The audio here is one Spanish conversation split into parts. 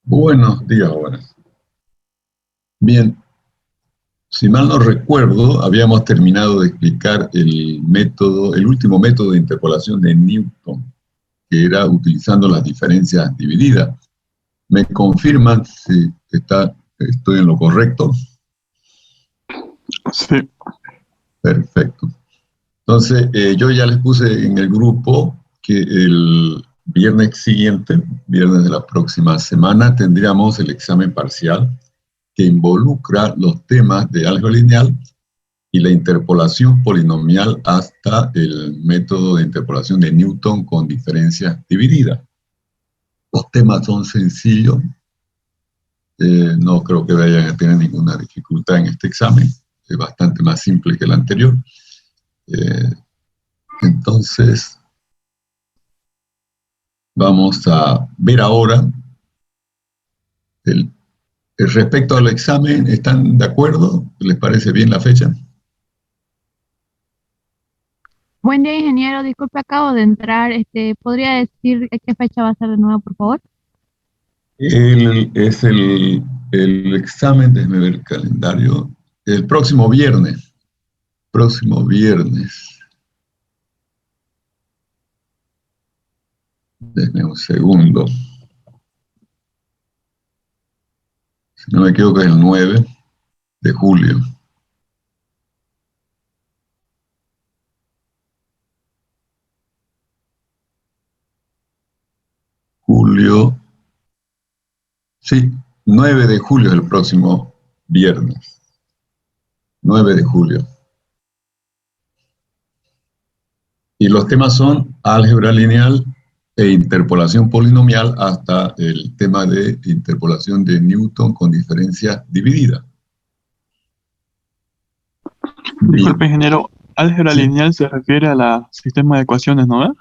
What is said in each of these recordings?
Buenos días, buenas. Bien, si mal no recuerdo, habíamos terminado de explicar el método, el último método de interpolación de Newton, que era utilizando las diferencias divididas. ¿Me confirman si estoy en lo correcto? Sí, Perfecto. Entonces, yo ya les puse en el grupo que el viernes siguiente, viernes de la próxima semana, tendríamos el examen parcial que involucra los temas de álgebra lineal y la interpolación polinomial hasta el método de interpolación de Newton con diferencias divididas. Los temas son sencillos, no creo que vayan a tener ninguna dificultad en este examen, es bastante más simple que el anterior. Eh, entonces, vamos a ver ahora respecto al examen. ¿Están de acuerdo? ¿Les parece bien la fecha? Buen día, ingeniero. Disculpe, acabo de entrar. ¿Podría decir qué fecha va a ser de nuevo, por favor? Es el examen, déjeme ver el calendario, el próximo viernes. Próximo viernes. Denme un segundo. Si no me equivoco, es el 9 de julio. Julio. Sí, 9 de julio es el próximo viernes. 9 de julio. Y los temas son álgebra lineal e interpolación polinomial hasta el tema de interpolación de Newton con diferencia dividida. disculpe, ingeniero, álgebra Sí, lineal se refiere a la sistema de ecuaciones, ¿no?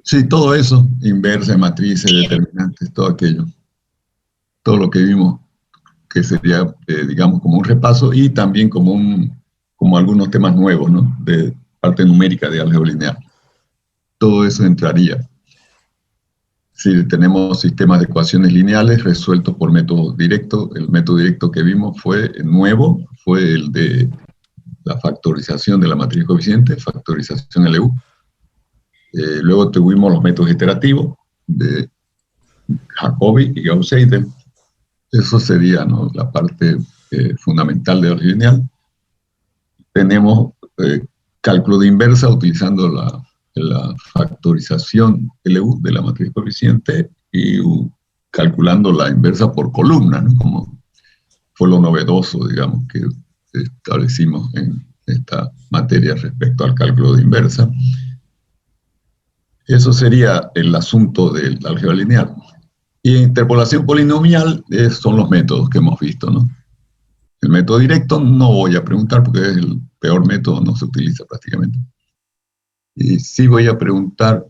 sí, todo eso, inversa, matrices, determinantes, todo aquello, todo lo que vimos, que sería, digamos, como un repaso y también como algunos temas nuevos, ¿no? De parte numérica de álgebra lineal. Todo eso entraría. Si tenemos sistemas de ecuaciones lineales resueltos por método directo, el método directo que vimos fue nuevo, fue el de la factorización de la matriz coeficiente, factorización LU. Luego tuvimos los métodos iterativos de Jacobi y Gauss-Seidel. Eso sería, ¿no?, la parte fundamental de álgebra lineal. Tenemos cálculo de inversa utilizando la factorización LU de la matriz coeficiente y calculando la inversa por columna, ¿no?, como fue lo novedoso, digamos, que establecimos en esta materia respecto al cálculo de inversa. Eso sería el asunto del álgebra lineal. Y interpolación polinomial son los métodos que hemos visto, ¿no? El método directo no voy a preguntar porque es el peor método, no se utiliza prácticamente. Y sí voy a preguntar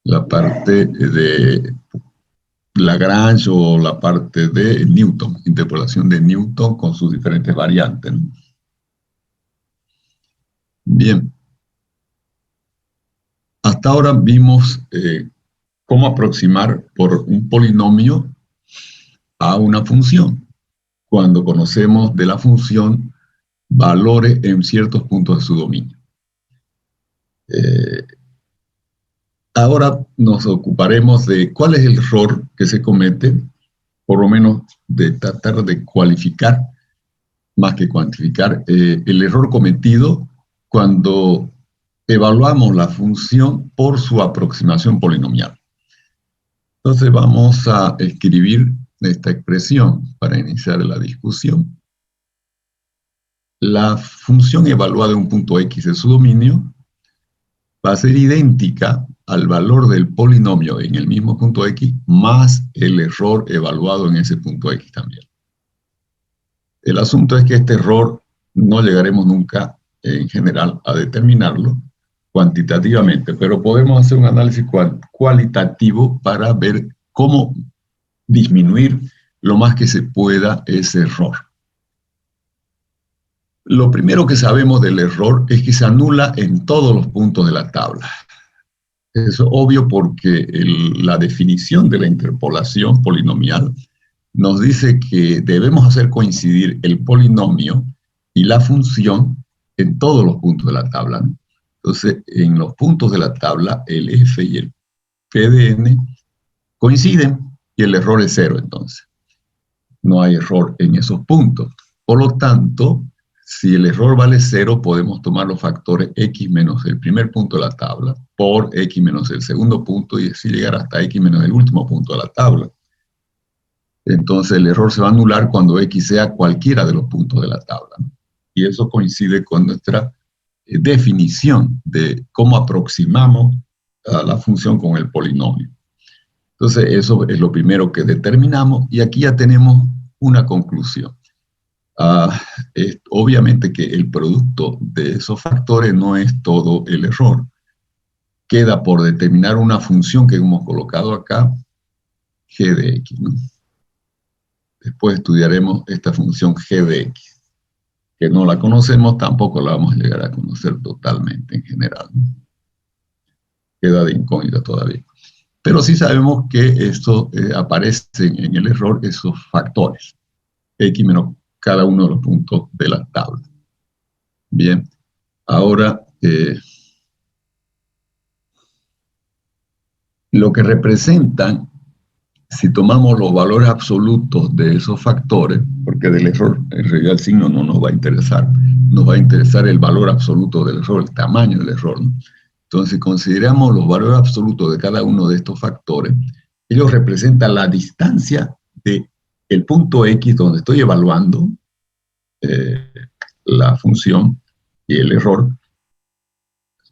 la parte de Lagrange o la parte de Newton, interpolación de Newton con sus diferentes variantes, ¿no? Bien. Hasta ahora vimos cómo aproximar por un polinomio a una función, cuando conocemos de la función valores en ciertos puntos de su dominio. Ahora nos ocuparemos de cuál es el error que se comete, por lo menos de tratar de cualificar, más que cuantificar, el error cometido cuando evaluamos la función por su aproximación polinomial. Entonces vamos a escribir esta expresión para iniciar la discusión. La función evaluada en un punto X de su dominio va a ser idéntica al valor del polinomio en el mismo punto X más el error evaluado en ese punto X también. El asunto es que este error no llegaremos nunca en general a determinarlo cuantitativamente, pero podemos hacer un análisis cualitativo para ver cómo disminuir lo más que se pueda ese error. Lo primero que sabemos del error es que se anula en todos los puntos de la tabla. Es obvio porque la definición de la interpolación polinomial nos dice que debemos hacer coincidir el polinomio y la función en todos los puntos de la tabla, ¿no? Entonces, en los puntos de la tabla, el f y el p de n coinciden y el error es 0, entonces. No hay error en esos puntos. Por lo tanto, si el error vale 0, podemos tomar los factores x menos el primer punto de la tabla por x menos el segundo punto y así llegar hasta x menos el último punto de la tabla. Entonces el error se va a anular cuando x sea cualquiera de los puntos de la tabla, ¿no? Y eso coincide con nuestra definición de cómo aproximamos a la función con el polinomio. Entonces eso es lo primero que determinamos y aquí ya tenemos una conclusión. Obviamente que el producto de esos factores no es todo el error. Queda por determinar una función que hemos colocado acá, g de x, ¿no? Después estudiaremos esta función g de x, que no la conocemos, tampoco la vamos a llegar a conocer totalmente en general, ¿no? Queda de incógnita todavía. Pero sí sabemos que esto aparecen en el error esos factores, x menos cada uno de los puntos de la tabla. Bien, ahora lo que representan, si tomamos los valores absolutos de esos factores, porque del error en realidad el signo no nos va a interesar, nos va a interesar el valor absoluto del error, el tamaño del error, ¿no? Entonces, si consideramos los valores absolutos de cada uno de estos factores, ellos representan la distancia del punto x donde estoy evaluando la función y el error,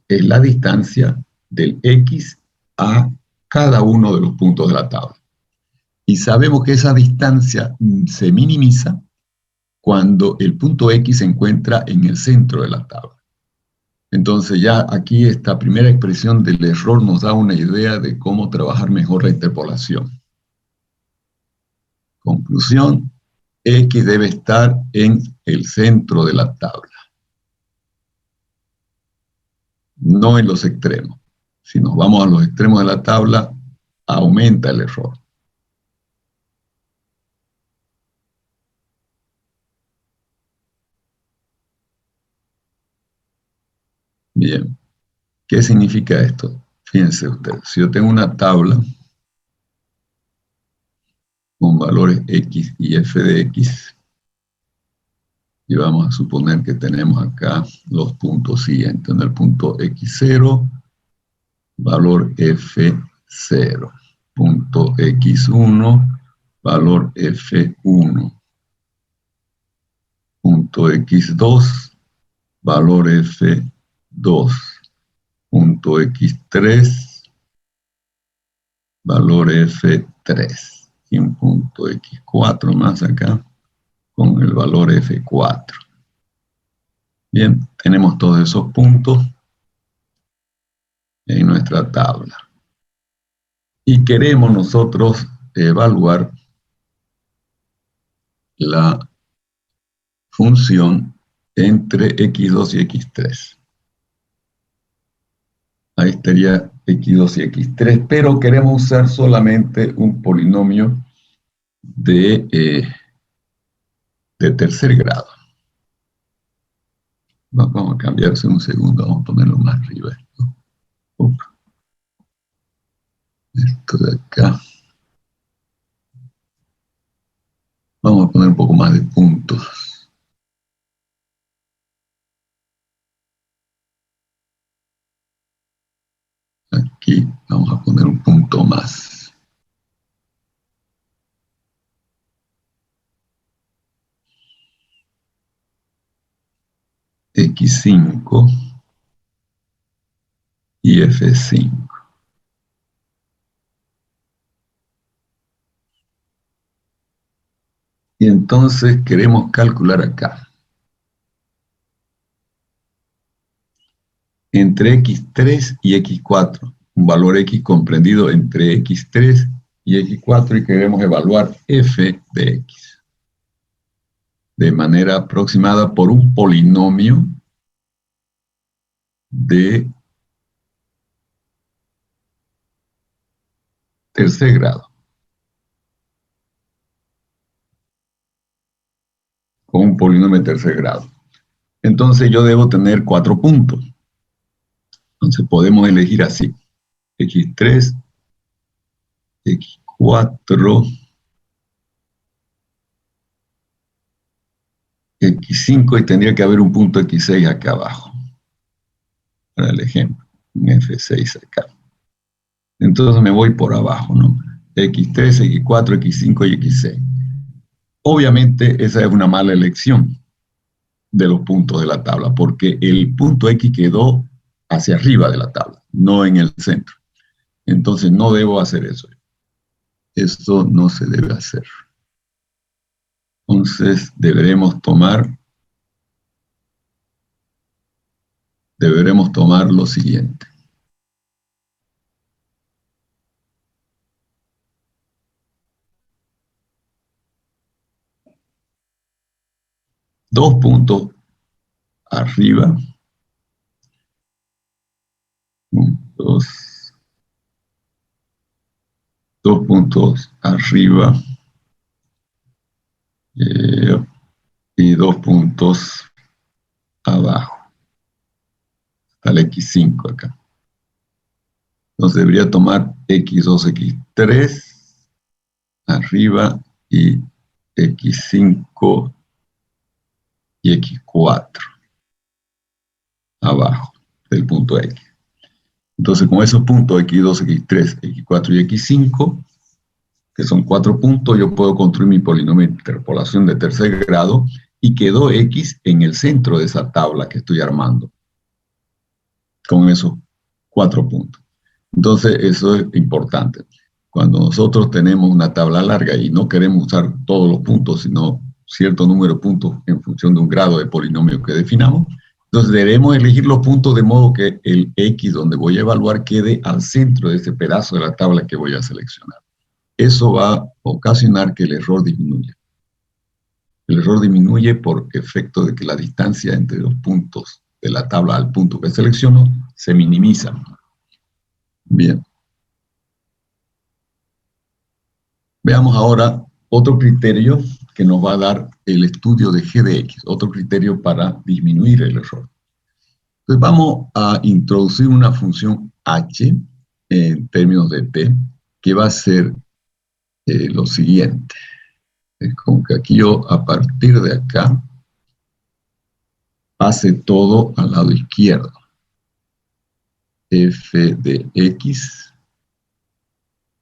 es la distancia del x a cada uno de los puntos de la tabla. Y sabemos que esa distancia se minimiza cuando el punto x se encuentra en el centro de la tabla. Entonces ya aquí esta primera expresión del error nos da una idea de cómo trabajar mejor la interpolación. Conclusión, x debe estar en el centro de la tabla, no en los extremos. Si nos vamos a los extremos de la tabla, aumenta el error. Bien, ¿qué significa esto? Fíjense ustedes, si yo tengo una tabla con valores x y f de x, y vamos a suponer que tenemos acá los puntos siguientes. En el punto x0, valor f0. Punto x1, valor f1. Punto x2, valor f2. Punto x3, valor f3. Y un punto x4 más acá, con el valor f4. Bien, tenemos todos esos puntos en nuestra tabla. Y queremos nosotros evaluar la función entre x2 y x3. Ahí estaría x2 y x3, pero queremos usar solamente un polinomio de tercer grado. Vamos a cambiarse un segundo, vamos a ponerlo más arriba. Esto de acá. Vamos a poner un poco más de puntos. Aquí vamos a poner un punto más. X5 y F5. Y entonces queremos calcular acá. Entre X3 y X4. Un valor X comprendido entre X3 y X4 y queremos evaluar F de X. De manera aproximada por un polinomio de tercer grado, con un polinomio de tercer grado. Entonces yo debo tener 4 puntos. Entonces podemos elegir así: x3, x4, x5, y tendría que haber un punto x6 acá abajo, para el ejemplo, un f6 acá. Entonces me voy por abajo, ¿no? x3, x4, x5 y x6. Obviamente esa es una mala elección de los puntos de la tabla, porque el punto X quedó hacia arriba de la tabla, no en el centro. Entonces no debo hacer eso. Esto no se debe hacer. Entonces deberemos tomar lo siguiente. Dos puntos arriba. Dos puntos arriba. Y 2 puntos abajo. Al x5 acá. Entonces debería tomar x2, x3 arriba y x5 y x4 abajo del punto X. Entonces con esos puntos x2, x3, x4 y x5, que son 4 puntos, yo puedo construir mi polinomio de interpolación de tercer grado y quedó X en el centro de esa tabla que estoy armando, con esos 4 puntos. Entonces eso es importante. Cuando nosotros tenemos una tabla larga y no queremos usar todos los puntos, sino cierto número de puntos en función de un grado de polinomio que definamos, entonces debemos elegir los puntos de modo que el X donde voy a evaluar quede al centro de ese pedazo de la tabla que voy a seleccionar. Eso va a ocasionar que el error disminuya. El error disminuye por efecto de que la distancia entre los puntos de la tabla al punto que selecciono se minimiza. Bien. Veamos ahora otro criterio que nos va a dar el estudio de g de x, otro criterio para disminuir el error. Entonces vamos a introducir una función h en términos de t, que va a ser lo siguiente. Es como que aquí yo, a partir de acá, pase todo al lado izquierdo. F de x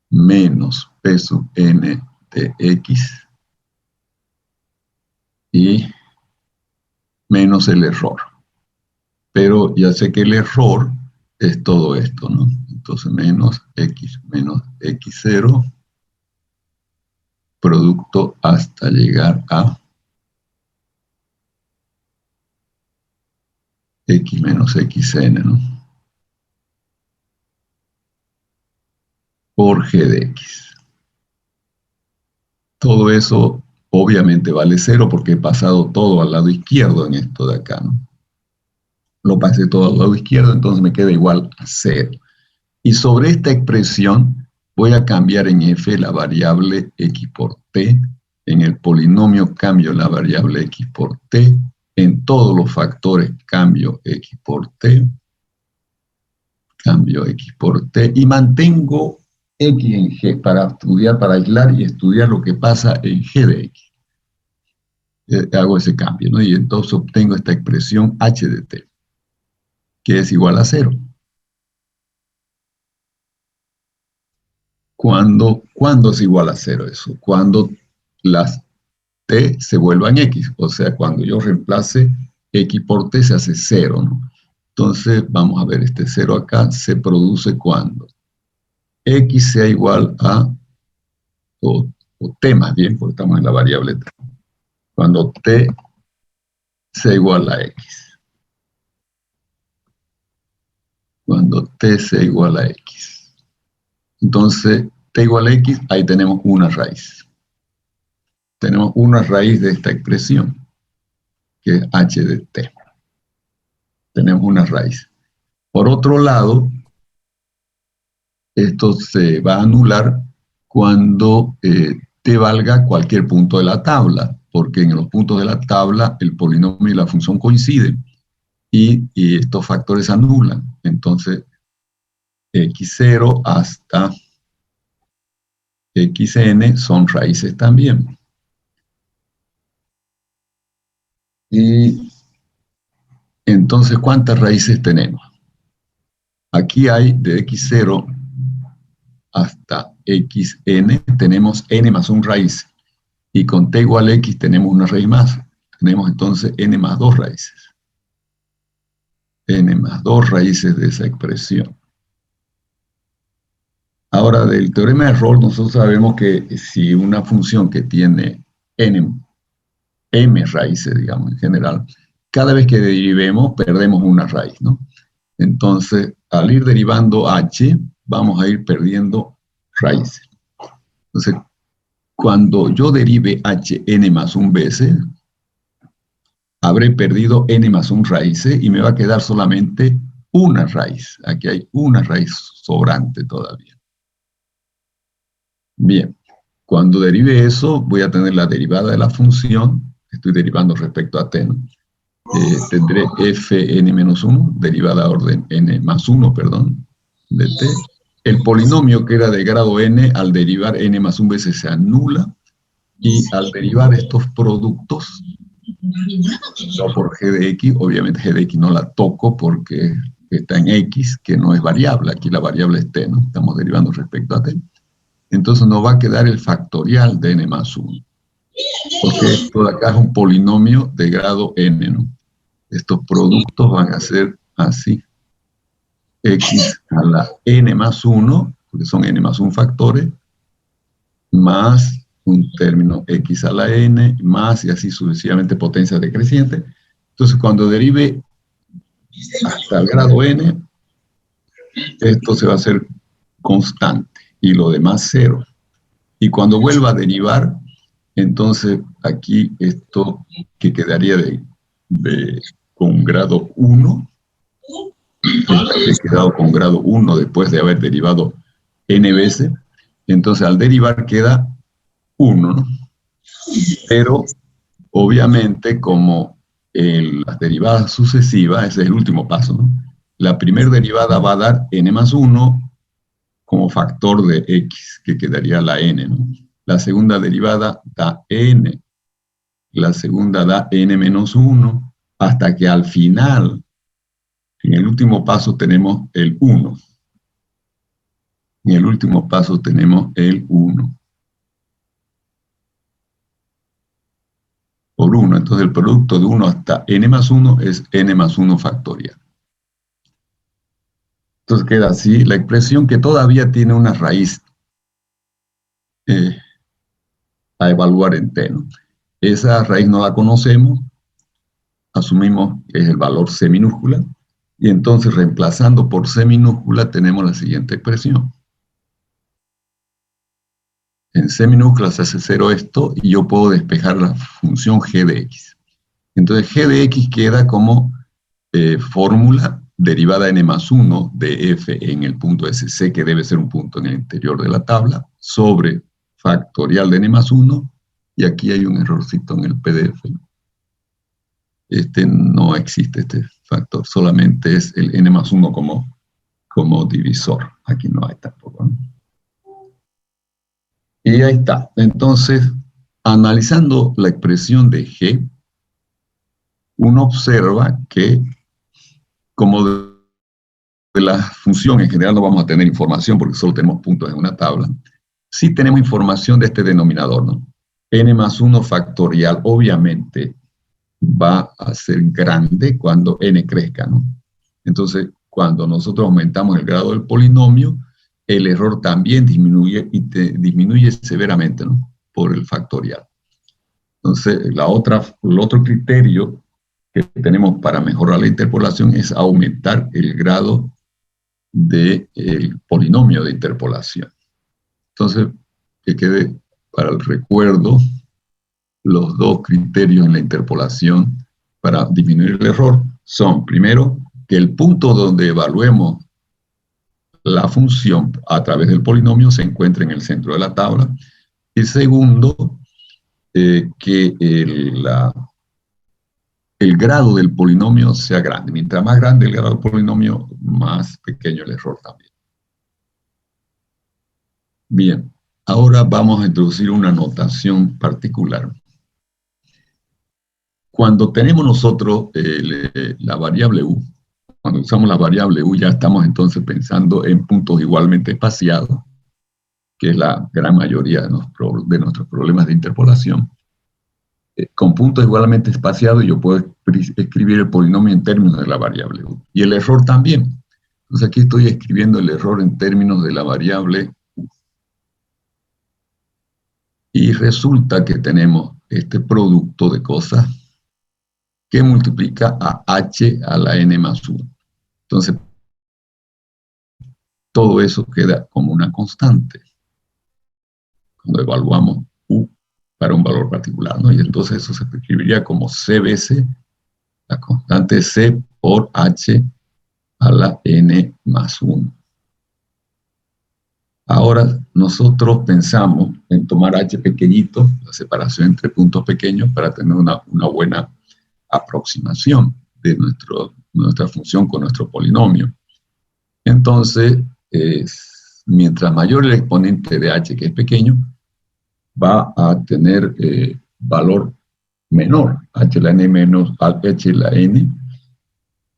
menos P sub n de x y menos el error. Pero ya sé que el error es todo esto, ¿no? Entonces menos x0, producto hasta llegar a x menos xn, ¿no? Por g de x. Todo eso obviamente vale 0 porque he pasado todo al lado izquierdo en esto de acá, ¿no? Lo pasé todo al lado izquierdo, entonces me queda igual a 0. Y sobre esta expresión voy a cambiar en f la variable x por t. En el polinomio cambio la variable x por t. En todos los factores cambio x por t. Cambio x por t. Y mantengo x en g para estudiar, para aislar y estudiar lo que pasa en g de x. Hago ese cambio, ¿no? Y entonces obtengo esta expresión h de t, que es igual a 0. ¿Cuándo es igual a 0 eso? Cuando las t se vuelvan x, o sea, cuando yo reemplace x por t se hace 0, ¿no? Entonces, vamos a ver, este 0 acá se produce cuando x sea igual a, o t más bien, porque estamos en la variable t, cuando t sea igual a x. Cuando t sea igual a x. Entonces, t igual a x, ahí tenemos una raíz. Tenemos una raíz de esta expresión, que es h de t. Tenemos una raíz. Por otro lado, esto se va a anular cuando t valga cualquier punto de la tabla, porque en los puntos de la tabla el polinomio y la función coinciden y estos factores anulan. Entonces, x0 hasta xn son raíces también. Y entonces, ¿cuántas raíces tenemos? Aquí hay de x0 hasta xn, tenemos n más 1 raíz. Y con t igual a x tenemos una raíz más. Tenemos entonces n más 2 raíces. N más 2 raíces de esa expresión. Ahora, del teorema de Rolle, nosotros sabemos que si una función que tiene m raíces, digamos, en general, cada vez que derivemos, perdemos una raíz, ¿no? Entonces, al ir derivando h, vamos a ir perdiendo raíces. Entonces, cuando yo derive h n más 1 veces, habré perdido n más 1 raíces y me va a quedar solamente una raíz. Aquí hay una raíz sobrante todavía. Bien, cuando derive eso, voy a tener la derivada de la función, estoy derivando respecto a t, ¿no? Tendré fn-1, derivada a orden n más 1, perdón, de t. El polinomio que era de grado n, al derivar n más 1 veces se anula, y al derivar estos productos, no por g de x, obviamente g de x no la toco porque está en x, que no es variable, aquí la variable es t, ¿no? Estamos derivando respecto a t. Entonces nos va a quedar el factorial de n más 1. Porque esto de acá es un polinomio de grado n, ¿no? Estos productos van a ser así. X a la n más 1, porque son n más 1 factores, más un término x a la n, más y así sucesivamente potencia decreciente. Entonces cuando derive hasta el grado n, esto se va a hacer constante. Y lo demás cero. Y cuando vuelva a derivar, entonces aquí esto que quedaría con grado 1, he quedado con grado 1 después de haber derivado n veces, entonces al derivar queda 1, ¿no? Pero obviamente como las derivadas sucesivas, ese es el último paso, ¿no? La primera derivada va a dar n más 1, como factor de x, que quedaría la n, ¿no? La segunda derivada da n, la segunda da n menos 1, hasta que al final, en el último paso tenemos el 1. En el último paso tenemos el 1. Por 1, entonces el producto de 1 hasta n más 1 es n más 1 factorial. Entonces queda así la expresión que todavía tiene una raíz a evaluar en t, ¿no? Esa raíz no la conocemos, asumimos que es el valor c minúscula, y entonces reemplazando por c minúscula tenemos la siguiente expresión. En c minúscula se hace 0 esto, y yo puedo despejar la función g de x. Entonces g de x queda como fórmula derivada n más 1 de f en el punto SC, que debe ser un punto en el interior de la tabla, sobre factorial de n más 1, y aquí hay un errorcito en el PDF. No existe este factor, solamente es el n más 1 como divisor. Aquí no hay tampoco, ¿no? Y ahí está. Entonces, analizando la expresión de g, uno observa que como de la función en general no vamos a tener información porque solo tenemos puntos en una tabla, sí tenemos información de este denominador, ¿no? N más 1 factorial obviamente va a ser grande cuando n crezca, ¿no? Entonces, cuando nosotros aumentamos el grado del polinomio, el error también disminuye y disminuye severamente, ¿no? Por el factorial. Entonces, el otro criterio que tenemos para mejorar la interpolación es aumentar el grado del polinomio de interpolación. Entonces, que quede para el recuerdo los dos criterios en la interpolación para disminuir el error son, primero, que el punto donde evaluemos la función a través del polinomio se encuentre en el centro de la tabla. Y segundo, que el grado del polinomio sea grande. Mientras más grande el grado del polinomio, más pequeño el error también. Bien, ahora vamos a introducir una notación particular. Cuando tenemos nosotros la variable u, cuando usamos la variable u, ya estamos entonces pensando en puntos igualmente espaciados, que es la gran mayoría de nuestros problemas de interpolación. Con puntos igualmente espaciados yo puedo escribir el polinomio en términos de la variable u. Y el error también. Entonces aquí estoy escribiendo el error en términos de la variable u. Y resulta que tenemos este producto de cosas que multiplica a h a la n más 1. Entonces, todo eso queda como una constante cuando evaluamos u para un valor particular, ¿no? Y entonces eso se escribiría como c veces la constante c por h a la n más 1. Ahora nosotros pensamos en tomar h pequeñito, la separación entre puntos pequeños, para tener una buena aproximación de nuestra función con nuestro polinomio. Entonces, mientras mayor el exponente de h, que es pequeño, va a tener valor menor, h la n menos h la n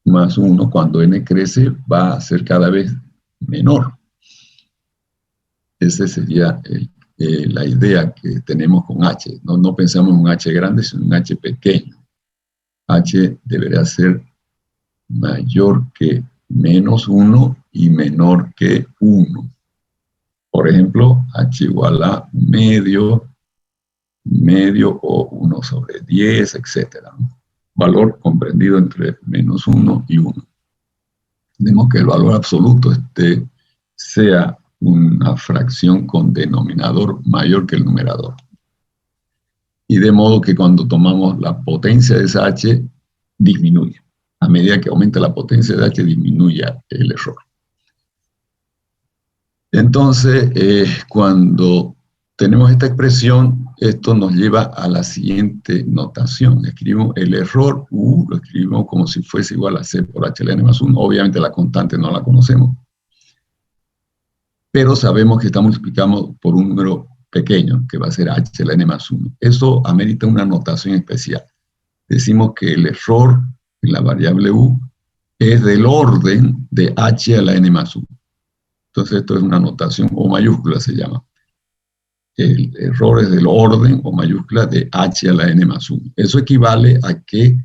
más 1. Cuando n crece, va a ser cada vez menor. Esa sería la idea que tenemos con h. No pensamos en un h grande, sino en un h pequeño. H debería ser mayor que menos 1 y menor que 1. Por ejemplo, h igual a medio o 1 sobre 10, etc. Valor comprendido entre menos 1 y 1. Tenemos que el valor absoluto sea una fracción con denominador mayor que el numerador. Y de modo que cuando tomamos la potencia de esa h, disminuye. A medida que aumenta la potencia de h, disminuye el error. Entonces, cuando tenemos esta expresión, esto nos lleva a la siguiente notación. Escribimos el error u, lo escribimos como si fuese igual a c por h la n más 1. Obviamente la constante no la conocemos, pero sabemos que estamos multiplicando por un número pequeño, que va a ser h la n más 1. Eso amerita una notación especial. Decimos que el error en la variable u es del orden de h a la n más 1. Entonces esto es una notación o mayúscula, se llama. El error es del orden o mayúscula de h a la n más 1. Eso equivale a que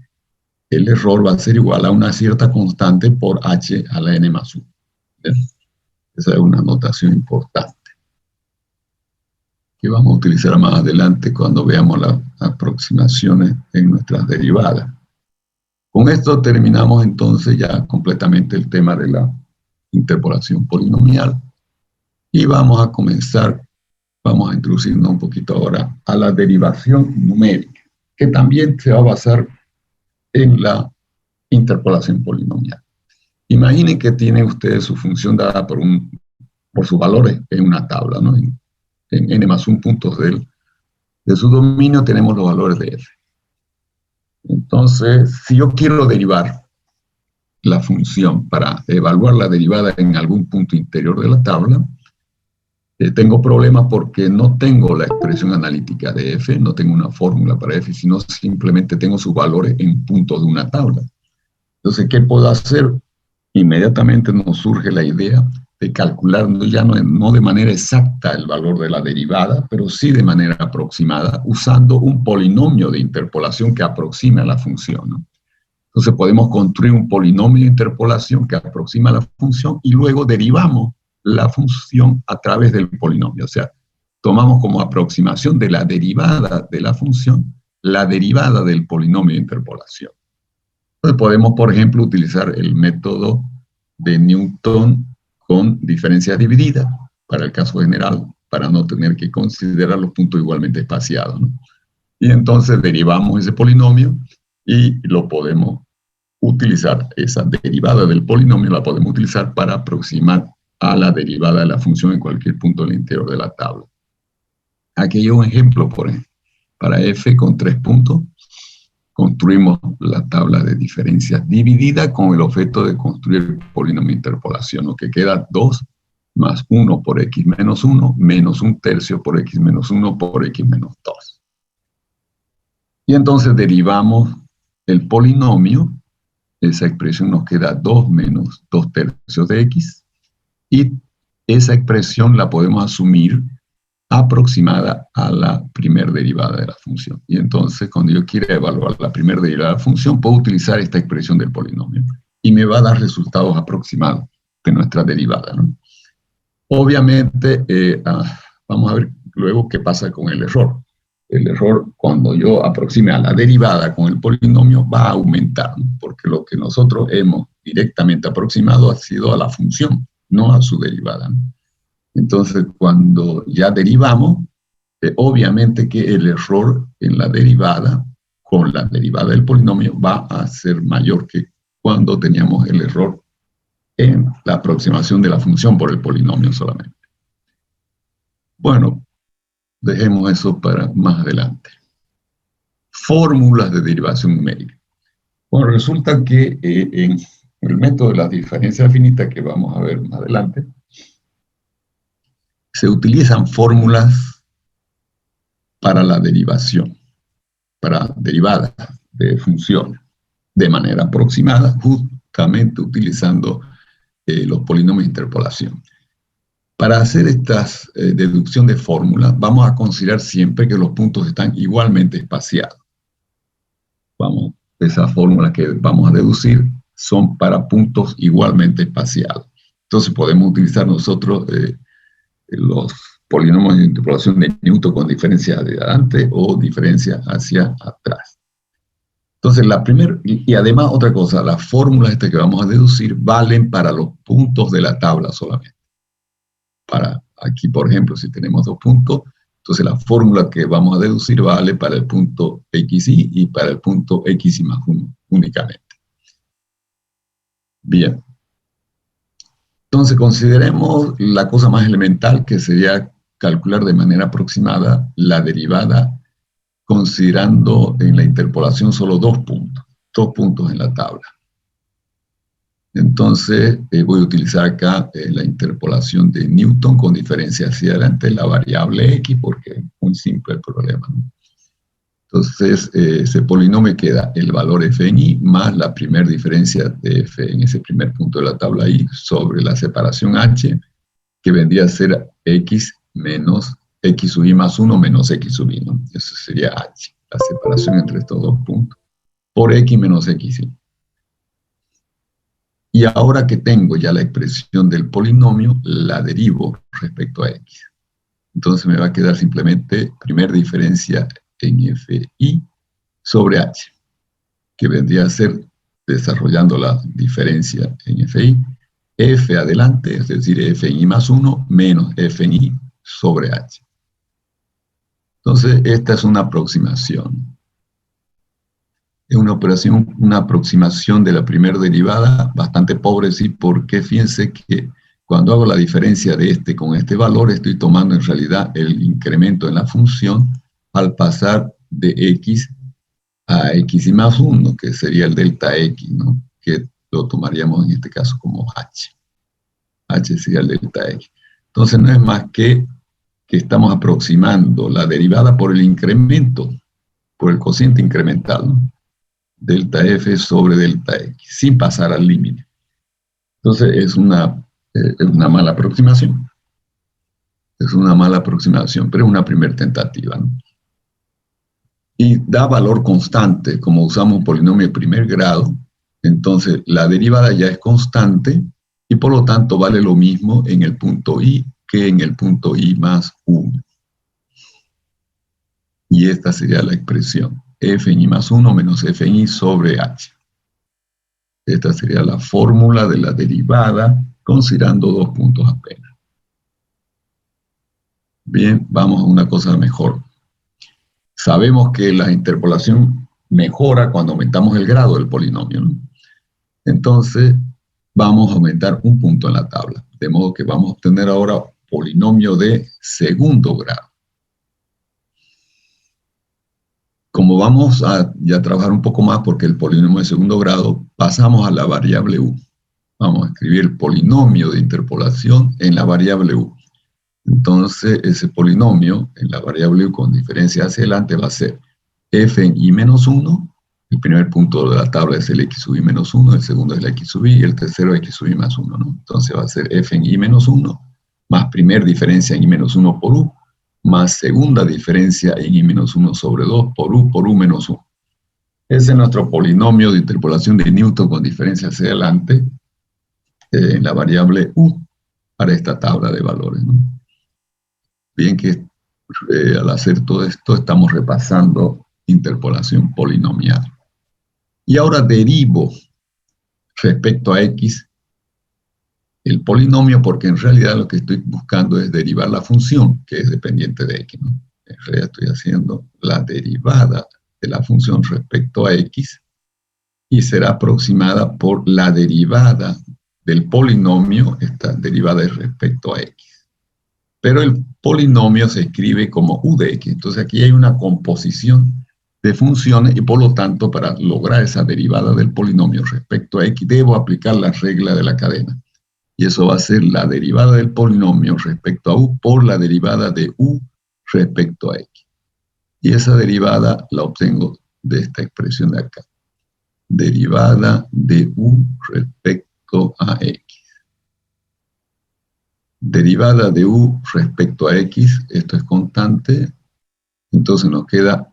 el error va a ser igual a una cierta constante por h a la n más 1. ¿Bien? Esa es una notación importante que vamos a utilizar más adelante cuando veamos las aproximaciones en nuestras derivadas. Con esto terminamos entonces ya completamente el tema de la interpolación polinomial y vamos a comenzar, vamos a introducirnos un poquito ahora a la derivación numérica, que también se va a basar en la interpolación polinomial. Imaginen que tienen ustedes su función dada por sus valores en una tabla, ¿no? En n más 1 puntos de su dominio tenemos los valores de f. Entonces, si yo quiero derivar la función para evaluar la derivada en algún punto interior de la tabla, tengo problemas porque no tengo la expresión analítica de f, no tengo una fórmula para f, sino simplemente tengo sus valores en puntos de una tabla. Entonces, ¿qué puedo hacer? Inmediatamente nos surge la idea de calcular ya no de manera exacta el valor de la derivada, pero sí de manera aproximada, usando un polinomio de interpolación que aproxima a la función, ¿no? Entonces podemos construir un polinomio de interpolación que aproxima a la función y luego derivamos la función a través del polinomio. O sea, tomamos como aproximación de la derivada de la función, la derivada del polinomio de interpolación. Entonces podemos, por ejemplo, utilizar el método de Newton con diferencias divididas, para el caso general, para no tener que considerar los puntos igualmente espaciados, ¿no? Y entonces derivamos ese polinomio y lo podemos utilizar, esa derivada del polinomio la podemos utilizar para aproximar a la derivada de la función en cualquier punto del interior de la tabla. Aquí hay un ejemplo, por ejemplo. Para f con 3 puntos, construimos la tabla de diferencias dividida con el objeto de construir el polinomio de interpolación, lo que queda 2 más 1 por x menos 1, menos 1/3 por x menos 1 por x menos 2. Y entonces derivamos el polinomio, esa expresión nos queda 2 menos 2/3 de x, y esa expresión la podemos asumir aproximada a la primera derivada de la función. Y entonces, cuando yo quiera evaluar la primera derivada de la función, puedo utilizar esta expresión del polinomio, y me va a dar resultados aproximados de nuestra derivada, ¿no? Obviamente, vamos a ver luego qué pasa con el error. El error, cuando yo aproxime a la derivada con el polinomio, va a aumentar, ¿no? Porque lo que nosotros hemos directamente aproximado ha sido a la función, no a su derivada, ¿no? Entonces, cuando ya derivamos, obviamente que el error en la derivada, con la derivada del polinomio, va a ser mayor que cuando teníamos el error en la aproximación de la función por el polinomio solamente. Bueno, dejemos eso para más adelante. Fórmulas de derivación numérica. Bueno, resulta que en el método de las diferencias finitas que vamos a ver más adelante, se utilizan fórmulas para la derivación, para derivadas de funciones, de manera aproximada, justamente utilizando los polinomios de interpolación. Para hacer esta deducción de fórmulas, vamos a considerar siempre que los puntos están igualmente espaciados. Esas fórmulas que vamos a deducir son para puntos igualmente espaciados. Entonces podemos utilizar nosotros los polinomios de interpolación de Newton con diferencia hacia adelante o diferencia hacia atrás. Entonces, y además otra cosa, las fórmulas que vamos a deducir valen para los puntos de la tabla solamente. Aquí, por ejemplo, si tenemos 2 puntos, entonces la fórmula que vamos a deducir vale para el punto xy y para el punto xy más 1 únicamente. Bien. Entonces, consideremos la cosa más elemental, que sería calcular de manera aproximada la derivada, considerando en la interpolación solo 2 puntos en la tabla. Entonces, voy a utilizar acá la interpolación de Newton con diferencia hacia adelante, la variable x, porque es muy simple el problema, ¿no? Entonces, ese polinomio queda el valor f en y más la primera diferencia de f en ese primer punto de la tabla y sobre la separación h, que vendría a ser x menos x sub i más 1 menos x sub i, ¿no? Eso sería h, la separación entre estos 2 puntos, por x menos xy. Y ahora que tengo ya la expresión del polinomio, la derivo respecto a x. Entonces me va a quedar simplemente primera diferencia en fi sobre h, que vendría a ser, desarrollando la diferencia en fi, f adelante, es decir, f en i más 1 menos f en i sobre h. Entonces, esta es una aproximación. Es una aproximación de la primera derivada bastante pobre, sí, porque fíjense que cuando hago la diferencia de este con este valor, estoy tomando en realidad el incremento en la función al pasar de x a x y más 1, que sería el delta x, ¿no? Que lo tomaríamos en este caso como h. H sería el delta x. Entonces no es más que estamos aproximando la derivada por el incremento, por el cociente incremental, ¿no? Delta f sobre delta x, sin pasar al límite. Entonces es una mala aproximación. Es una mala aproximación, pero es una primera tentativa, ¿no? Y da valor constante, como usamos un polinomio de primer grado, entonces la derivada ya es constante y por lo tanto vale lo mismo en el punto i que en el punto i más 1. Y esta sería la expresión, f en i más 1 menos f en i sobre h. Esta sería la fórmula de la derivada, considerando 2 puntos apenas. Bien, vamos a una cosa mejor. Sabemos que la interpolación mejora cuando aumentamos el grado del polinomio, ¿no? Entonces, vamos a aumentar un punto en la tabla. De modo que vamos a obtener ahora polinomio de segundo grado. Como vamos a ya trabajar un poco más porque el polinomio de segundo grado, pasamos a la variable u. Vamos a escribir el polinomio de interpolación en la variable u. Entonces, ese polinomio en la variable u con diferencia hacia adelante va a ser f en i menos 1. El primer punto de la tabla es el x sub i menos 1, el segundo es el x sub i y el tercero x sub i más 1, ¿no? Entonces va a ser f en i menos 1 más primer diferencia en i menos 1 por u más segunda diferencia en i menos 1 sobre 2 por u menos 1. Ese es nuestro polinomio de interpolación de Newton con diferencia hacia adelante en la variable u para esta tabla de valores, ¿no? Bien que al hacer todo esto estamos repasando interpolación polinomial. Y ahora derivo respecto a x el polinomio porque en realidad lo que estoy buscando es derivar la función que es dependiente de x, ¿no? En realidad estoy haciendo la derivada de la función respecto a x y será aproximada por la derivada del polinomio, esta derivada es respecto a x. Pero el polinomio se escribe como u de x, entonces aquí hay una composición de funciones y por lo tanto para lograr esa derivada del polinomio respecto a x debo aplicar la regla de la cadena. Y eso va a ser la derivada del polinomio respecto a u por la derivada de u respecto a x. Y esa derivada la obtengo de esta expresión de acá. Derivada de u respecto a x. Derivada de u respecto a x, esto es constante, entonces nos queda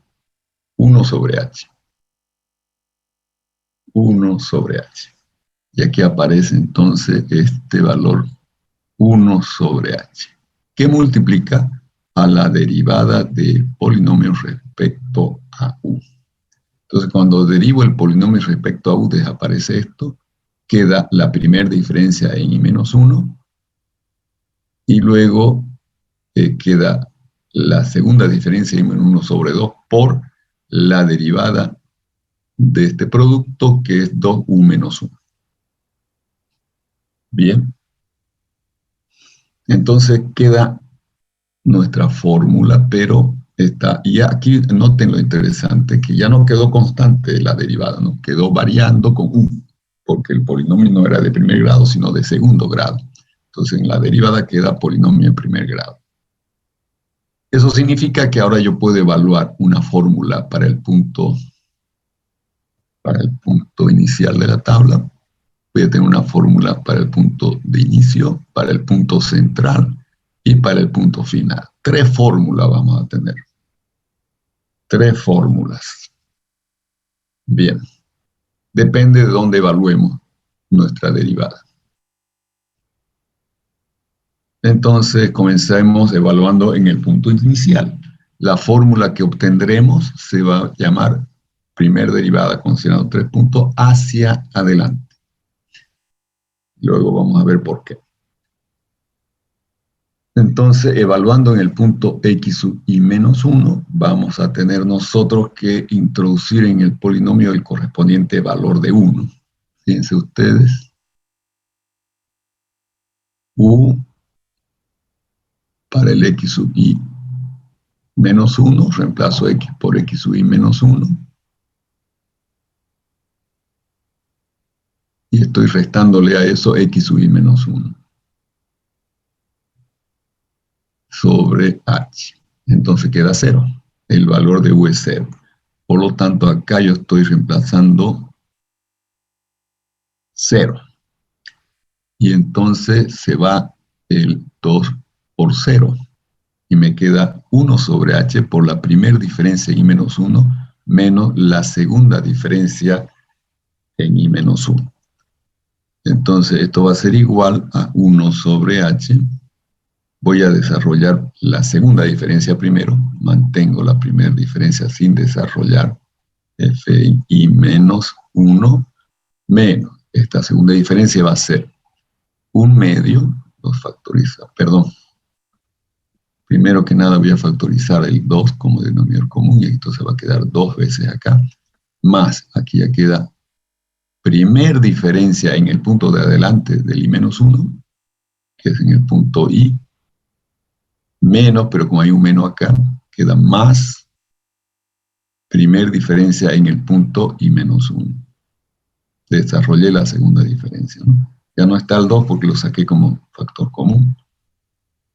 1 sobre h. 1 sobre h. Y aquí aparece entonces este valor 1 sobre h, que multiplica a la derivada del polinomio respecto a u. Entonces, cuando derivo el polinomio respecto a u, desaparece esto, queda la primera diferencia en i menos 1, y luego queda la segunda diferencia en i menos 1 sobre 2 por la derivada de este producto, que es 2u menos 1. Bien. Entonces queda nuestra fórmula, pero está, y aquí noten lo interesante, que ya no quedó constante la derivada, ¿no? Quedó variando con u, porque el polinomio no era de primer grado, sino de segundo grado. Entonces en la derivada queda polinomio en primer grado. Eso significa que ahora yo puedo evaluar una fórmula para el punto inicial de la tabla. Voy a tener una fórmula para el punto de inicio, para el punto central y para el punto final. 3 fórmulas vamos a tener. 3 fórmulas. Bien. Depende de dónde evaluemos nuestra derivada. Entonces, comencemos evaluando en el punto inicial. La fórmula que obtendremos se va a llamar primer derivada, considerando 3 puntos hacia adelante. Luego vamos a ver por qué. Entonces, evaluando en el punto x sub i menos 1, vamos a tener nosotros que introducir en el polinomio el correspondiente valor de 1. Fíjense ustedes. U para el x sub i menos 1, reemplazo x por x sub i menos 1. Y estoy restándole a eso x sub i menos 1 sobre h. Entonces queda 0. El valor de u es 0. Por lo tanto, acá yo estoy reemplazando 0. Y entonces se va el 2 por 0. Y me queda 1 sobre h por la primera diferencia en i menos 1 menos la segunda diferencia en i menos 1. Entonces esto va a ser igual a 1 sobre h. Voy a desarrollar la segunda diferencia primero. Mantengo la primera diferencia sin desarrollar. F en i menos 1 menos. Esta segunda diferencia va a ser 1 medio. Los factoriza, perdón. Primero que nada voy a factorizar el 2 como denominador común y esto se va a quedar 2 veces acá. Más, aquí ya queda primer diferencia en el punto de adelante del I-1, que es en el punto I, menos, pero como hay un menos acá, queda más primer diferencia en el punto I-1. Desarrollé la segunda diferencia, ¿no? Ya no está el 2 porque lo saqué como factor común.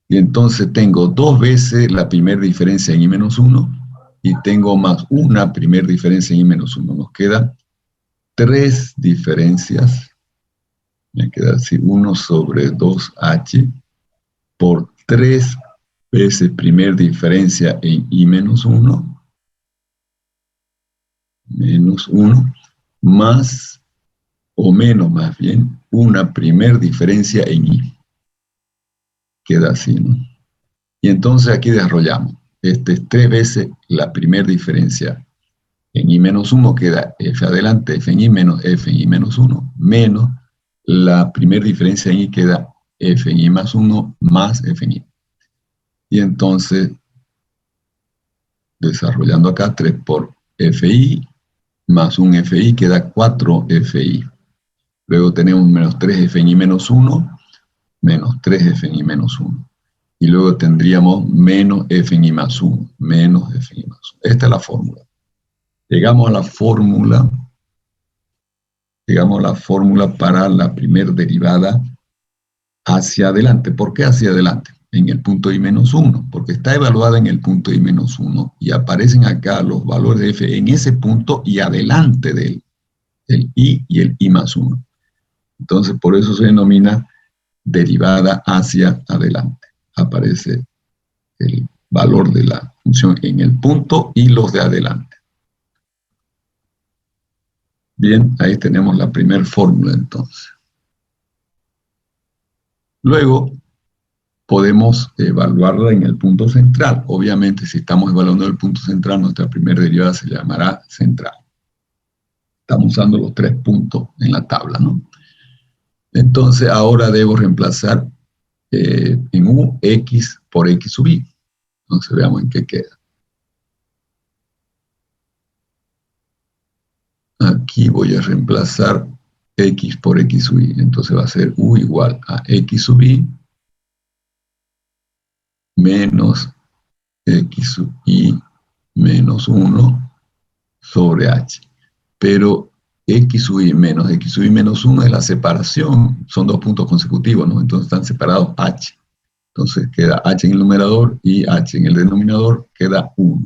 Y entonces tengo 2 veces la primera diferencia en I-1 y tengo más una primera diferencia en I-1. Nos quedan 3 diferencias. Me queda así 1 sobre 2h por 3 veces primera diferencia en I-1 menos 1 más o menos más bien una primera diferencia en I. Queda así, ¿no? Y entonces aquí desarrollamos. Este es 3 veces la primera diferencia en I-1, queda f adelante, f en I menos f en I-1, menos la primera diferencia en I queda f en I más 1 más f en I. Y entonces, desarrollando acá, 3 por fi más un fi queda 4 fi. Luego tenemos menos 3f en I menos 1, menos 3f en I menos 1. Y luego tendríamos menos f en I más 1, menos f en I más 1. Esta es la fórmula. Llegamos a la fórmula para la primera derivada hacia adelante. ¿Por qué hacia adelante? En el punto I menos 1, porque está evaluada en el punto I menos 1 y aparecen acá los valores de f en ese punto y adelante del I y el I más 1. Entonces, por eso se denomina derivada hacia adelante. Aparece el valor de la función en el punto y los de adelante. Bien, ahí tenemos la primera fórmula entonces. Luego, podemos evaluarla en el punto central. Obviamente, si estamos evaluando el punto central, nuestra primera derivada se llamará central. Estamos usando los 3 puntos en la tabla, ¿no? Entonces, ahora debo reemplazar en U, X por X sub I. Entonces, veamos en qué queda. Aquí voy a reemplazar X por X sub I. Entonces va a ser U igual a X sub I menos X sub I menos 1 sobre H. Pero X sub I menos 1 es la separación. Son 2 puntos consecutivos, ¿no? Entonces están separados H. Entonces queda H en el numerador y H en el denominador, queda 1.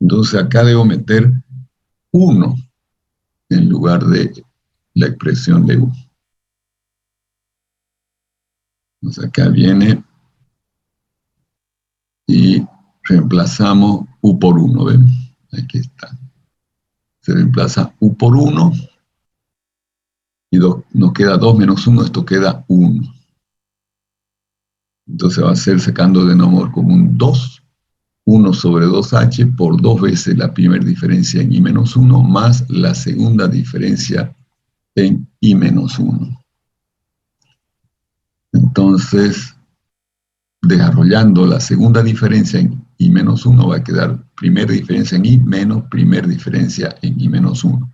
Entonces acá debo meter 1 en lugar de la expresión de U. Entonces acá viene y reemplazamos U por 1, ¿ven? Aquí está. Se reemplaza U por 1 y nos queda 2 menos 1, esto queda 1. Entonces va a ser sacando de denominador común 2, 1 sobre 2h por 2 veces la primera diferencia en I menos 1 más la segunda diferencia en I menos 1. Entonces, desarrollando la segunda diferencia en I menos 1 va a quedar primera diferencia en I menos primera diferencia en I menos 1.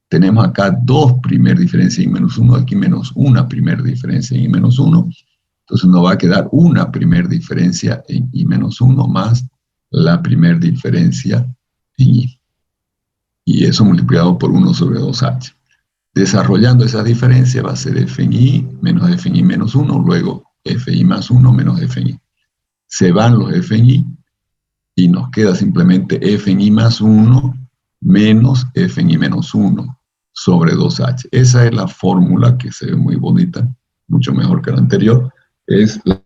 Tenemos acá 2 primeras diferencias en I menos 1, aquí menos una primera diferencia en I menos 1. Entonces nos va a quedar una primera diferencia en I menos 1 más la primera diferencia en I. Y eso multiplicado por 1 sobre 2h. Desarrollando esa diferencia va a ser f en I menos f en I menos 1, luego f en I más 1 menos f en I. Se van los f en I y nos queda simplemente f en I más 1 menos f en I menos 1 sobre 2h. Esa es la fórmula que se ve muy bonita, mucho mejor que la anterior. Es la